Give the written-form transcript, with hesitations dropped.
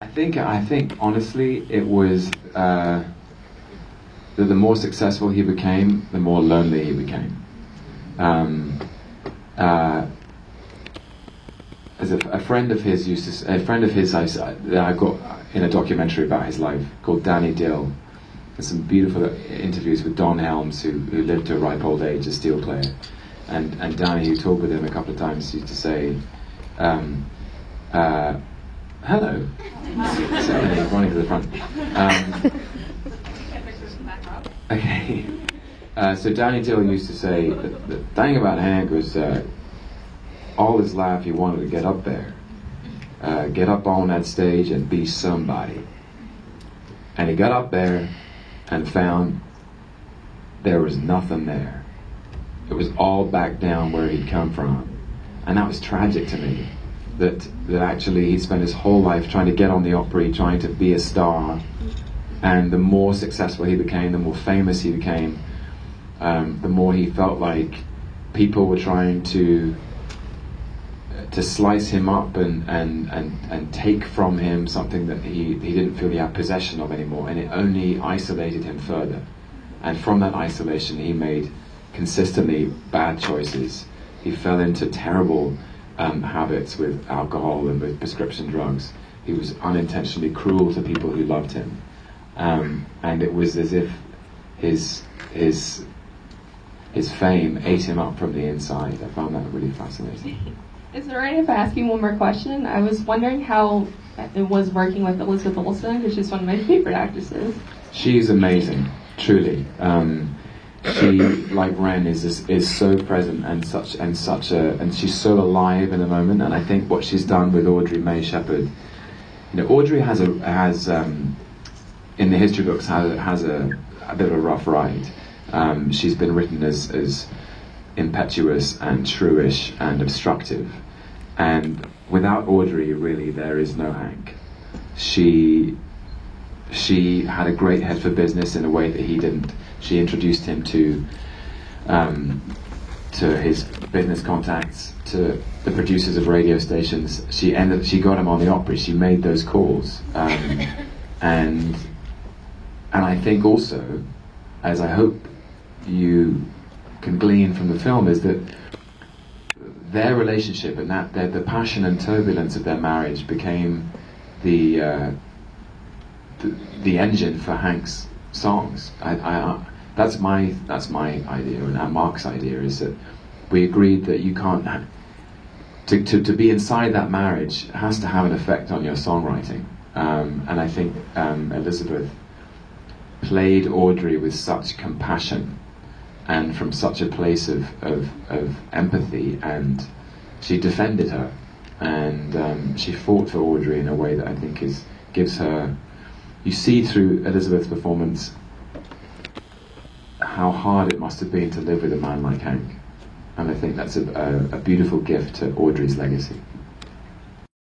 I think honestly, it was that the more successful he became, the more lonely he became. Um, as a friend of his that I got in a documentary about his life called Danny Dill. There's some beautiful interviews with Don Helms, who lived to a ripe old age, a steel player, and Danny, who talked with him a couple of times, used to say, hello. So running to the front. Okay. So Danny Dill used to say that the thing about Hank was all his life he wanted to get up there, get up on that stage and be somebody. And he got up there and found there was nothing there. It was all back down where he'd come from. And that was tragic to me. That actually he spent his whole life trying to get on the Opry, trying to be a star, and the more successful he became, the more famous he became, the more he felt like people were trying to slice him up and take from him something that he didn't feel he had possession of anymore, and it only isolated him further. And from that isolation he made consistently bad choices. He fell into terrible habits with alcohol and with prescription drugs. He was unintentionally cruel to people who loved him, and it was as if his fame ate him up from the inside. I found that really fascinating. Is it alright if I ask you one more question? I was wondering how it was working with Elizabeth Olsen, because she's one of my favorite actresses. She's amazing, truly. She, like Ren, is so present and she's so alive in the moment. And I think what she's done with Audrey May Shepherd, Audrey has in the history books has a bit of a rough ride. She's been written as impetuous and shrewish and obstructive, and without Audrey, really, there is no Hank. She had a great head for business in a way that he didn't. She introduced him to his business contacts, to the producers of radio stations. She got him on the Opry. She made those calls, and I think also, as I hope you can glean from the film, is that their relationship and that the passion and turbulence of their marriage became the engine for Hank's songs. That's my idea, and Mark's idea is that we agreed that you can't to be inside that marriage has to have an effect on your songwriting, and I think Elizabeth played Audrey with such compassion and from such a place of empathy, and she defended her, and she fought for Audrey in a way that I think gives her. You see through Elizabeth's performance how hard it must have been to live with a man like Hank, and I think that's a beautiful gift to Audrey's legacy.